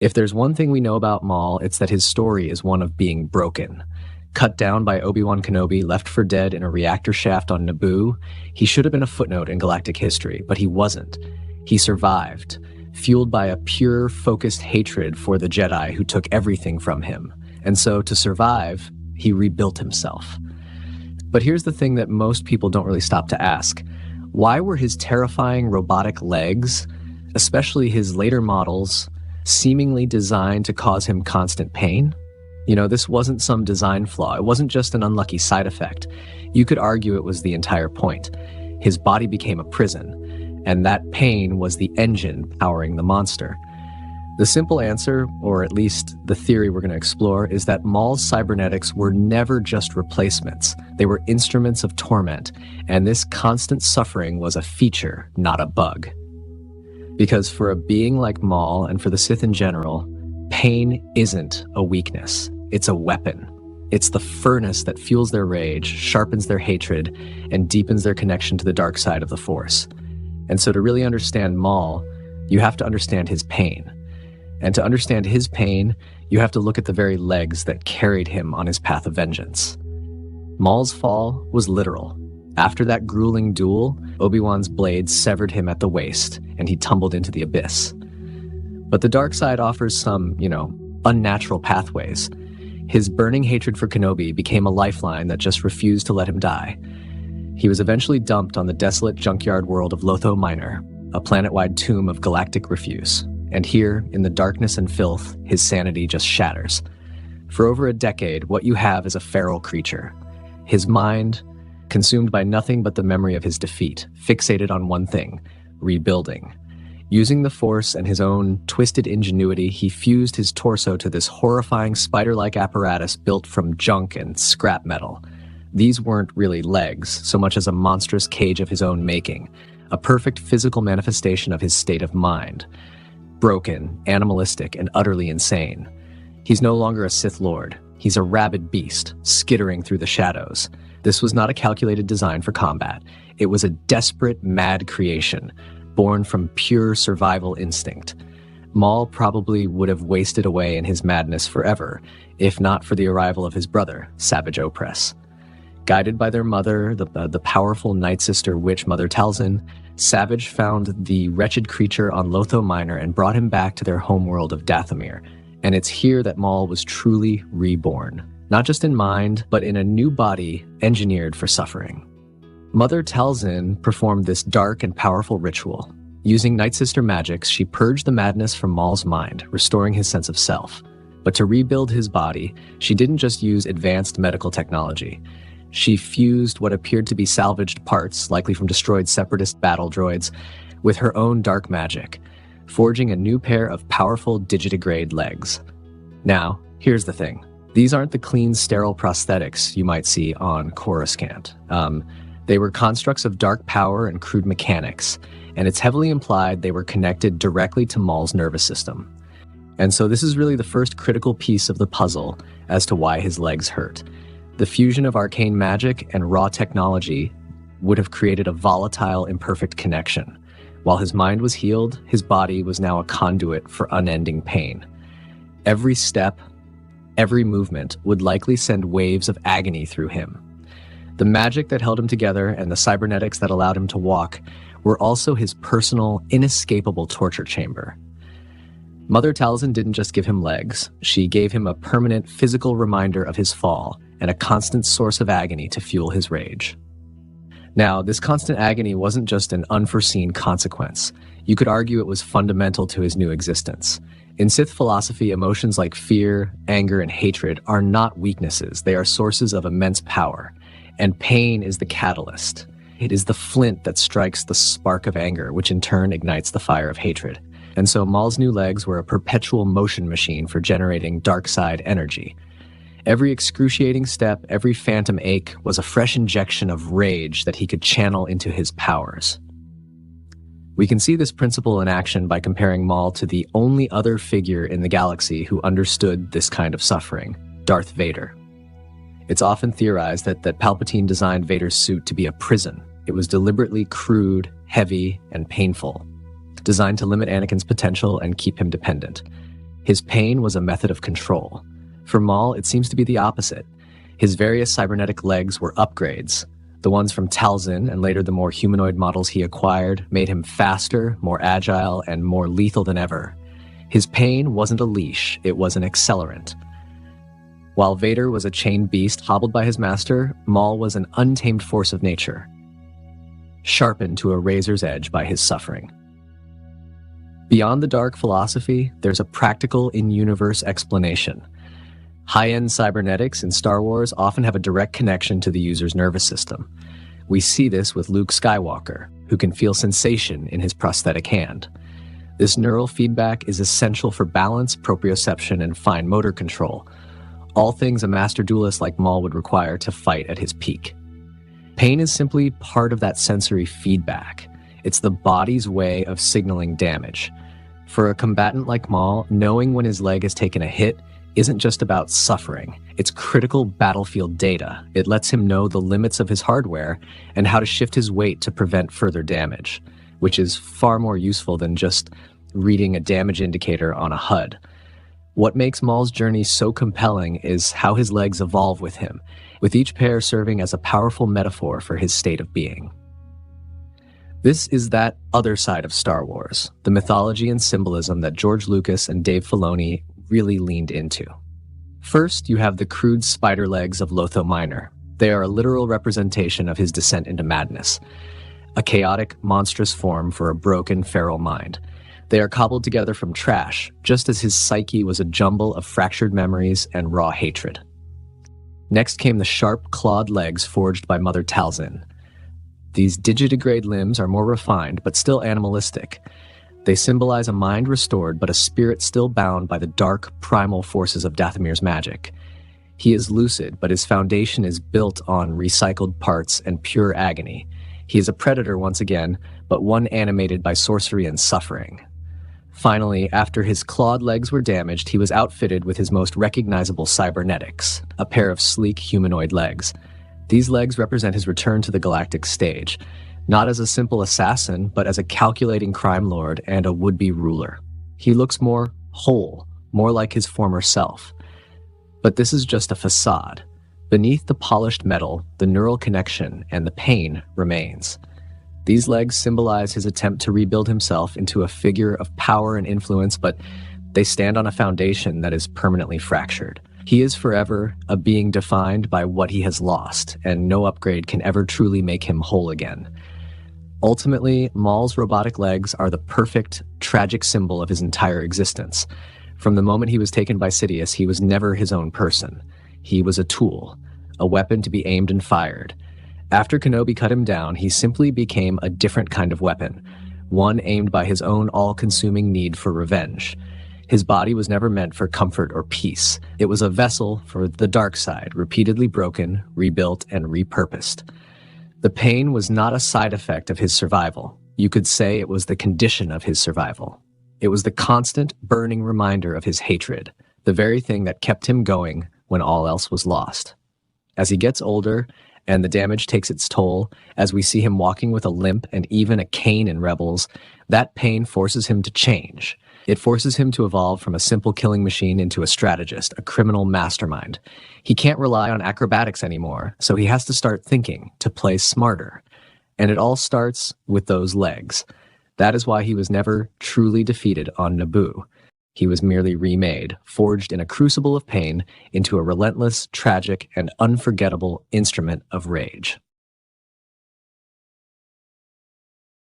If there's one thing we know about Maul, it's that his story is one of being broken. Cut down by Obi-Wan Kenobi, left for dead in a reactor shaft on Naboo, he should have been a footnote in galactic history, but he wasn't. He survived, fueled by a pure, focused hatred for the Jedi who took everything from him. And so, to survive, he rebuilt himself. But here's the thing that most people don't really stop to ask. Why were his terrifying robotic legs, especially his later models, seemingly designed to cause him constant pain? You know, this wasn't some design flaw. It wasn't just an unlucky side effect. You could argue it was the entire point. His body became a prison, and that pain was the engine powering the monster. The simple answer, or at least the theory we're going to explore, is that Maul's cybernetics were never just replacements. They were instruments of torment, and this constant suffering was a feature, not a bug. Because for a being like Maul, and for the Sith in general, pain isn't a weakness. It's a weapon. It's the furnace that fuels their rage, sharpens their hatred, and deepens their connection to the dark side of the Force. And so to really understand Maul, you have to understand his pain. And to understand his pain, you have to look at the very legs that carried him on his path of vengeance. Maul's fall was literal. After that grueling duel, Obi-Wan's blade severed him at the waist, and he tumbled into the abyss. But the dark side offers some, unnatural pathways. His burning hatred for Kenobi became a lifeline that just refused to let him die. He was eventually dumped on the desolate junkyard world of Lotho Minor, a planet-wide tomb of galactic refuse. And here, in the darkness and filth, his sanity just shatters. For over a decade, what you have is a feral creature. His mind, consumed by nothing but the memory of his defeat, fixated on one thing: rebuilding. Using the Force and his own twisted ingenuity, he fused his torso to this horrifying spider-like apparatus built from junk and scrap metal. These weren't really legs, so much as a monstrous cage of his own making, a perfect physical manifestation of his state of mind. Broken, animalistic, and utterly insane. He's no longer a Sith Lord. He's a rabid beast, skittering through the shadows. This was not a calculated design for combat. It was a desperate, mad creation, born from pure survival instinct. Maul probably would have wasted away in his madness forever, if not for the arrival of his brother, Savage Opress. Guided by their mother, the powerful Night Sister witch Mother Talzin, Savage found the wretched creature on Lotho Minor and brought him back to their homeworld of Dathomir. And it's here that Maul was truly reborn. Not just in mind, but in a new body engineered for suffering. Mother Talzin performed this dark and powerful ritual. Using Night Sister magics, she purged the madness from Maul's mind, restoring his sense of self. But to rebuild his body, she didn't just use advanced medical technology. She fused what appeared to be salvaged parts, likely from destroyed Separatist battle droids, with her own dark magic, forging a new pair of powerful digitigrade legs. Now, here's the thing. These aren't the clean, sterile prosthetics you might see on Coruscant. They were constructs of dark power and crude mechanics, and it's heavily implied they were connected directly to Maul's nervous system. And so this is really the first critical piece of the puzzle as to why his legs hurt. The fusion of arcane magic and raw technology would have created a volatile, imperfect connection. While his mind was healed, his body was now a conduit for unending pain. Every step, every movement would likely send waves of agony through him. The magic that held him together and the cybernetics that allowed him to walk were also his personal, inescapable torture chamber. Mother Talzin didn't just give him legs. She gave him a permanent physical reminder of his fall and a constant source of agony to fuel his rage. Now, this constant agony wasn't just an unforeseen consequence. You could argue it was fundamental to his new existence. In Sith philosophy, emotions like fear, anger, and hatred are not weaknesses. They are sources of immense power. And pain is the catalyst. It is the flint that strikes the spark of anger, which in turn ignites the fire of hatred. And so Maul's new legs were a perpetual motion machine for generating dark side energy. Every excruciating step, every phantom ache was a fresh injection of rage that he could channel into his powers. We can see this principle in action by comparing Maul to the only other figure in the galaxy who understood this kind of suffering, Darth Vader. It's often theorized that Palpatine designed Vader's suit to be a prison. It was deliberately crude, heavy, and painful, designed to limit Anakin's potential and keep him dependent. His pain was a method of control. For Maul, it seems to be the opposite. His various cybernetic legs were upgrades. The ones from Talzin and later the more humanoid models he acquired made him faster, more agile, and more lethal than ever. His pain wasn't a leash, it was an accelerant. While Vader was a chained beast hobbled by his master, Maul was an untamed force of nature, sharpened to a razor's edge by his suffering. Beyond the dark philosophy, there's a practical in-universe explanation. High-end cybernetics in Star Wars often have a direct connection to the user's nervous system. We see this with Luke Skywalker, who can feel sensation in his prosthetic hand. This neural feedback is essential for balance, proprioception, and fine motor control, all things a master duelist like Maul would require to fight at his peak. Pain is simply part of that sensory feedback. It's the body's way of signaling damage. For a combatant like Maul, knowing when his leg has taken a hit isn't just about suffering. It's critical battlefield data. It lets him know the limits of his hardware and how to shift his weight to prevent further damage, which is far more useful than just reading a damage indicator on a HUD. What makes Maul's journey so compelling is how his legs evolve with him, with each pair serving as a powerful metaphor for his state of being. This is that other side of Star Wars, the mythology and symbolism that George Lucas and Dave Filoni really leaned into. First, you have the crude spider legs of Lotho Minor. They are a literal representation of his descent into madness, a chaotic, monstrous form for a broken, feral mind. They are cobbled together from trash, just as his psyche was a jumble of fractured memories and raw hatred. Next came the sharp, clawed legs forged by Mother Talzin. These digitigrade limbs are more refined, but still animalistic. They symbolize a mind restored, but a spirit still bound by the dark, primal forces of Dathomir's magic. He is lucid, but his foundation is built on recycled parts and pure agony. He is a predator once again, but one animated by sorcery and suffering. Finally, after his clawed legs were damaged, he was outfitted with his most recognizable cybernetics, a pair of sleek humanoid legs. These legs represent his return to the galactic stage, not as a simple assassin, but as a calculating crime lord and a would-be ruler. He looks more whole, more like his former self. But this is just a facade. Beneath the polished metal, the neural connection and the pain remains. These legs symbolize his attempt to rebuild himself into a figure of power and influence, but they stand on a foundation that is permanently fractured. He is forever a being defined by what he has lost, and no upgrade can ever truly make him whole again. Ultimately, Maul's robotic legs are the perfect, tragic symbol of his entire existence. From the moment he was taken by Sidious, he was never his own person. He was a tool, a weapon to be aimed and fired. After Kenobi cut him down, he simply became a different kind of weapon, one aimed by his own all-consuming need for revenge. His body was never meant for comfort or peace. It was a vessel for the dark side, repeatedly broken, rebuilt, and repurposed. The pain was not a side effect of his survival. You could say it was the condition of his survival. It was the constant, burning reminder of his hatred, the very thing that kept him going when all else was lost. As he gets older, and the damage takes its toll, as we see him walking with a limp and even a cane in Rebels, that pain forces him to change. It forces him to evolve from a simple killing machine into a strategist, a criminal mastermind. He can't rely on acrobatics anymore, so he has to start thinking, to play smarter. And it all starts with those legs. That is why he was never truly defeated on Naboo. He was merely remade, forged in a crucible of pain into a relentless, tragic, and unforgettable instrument of rage.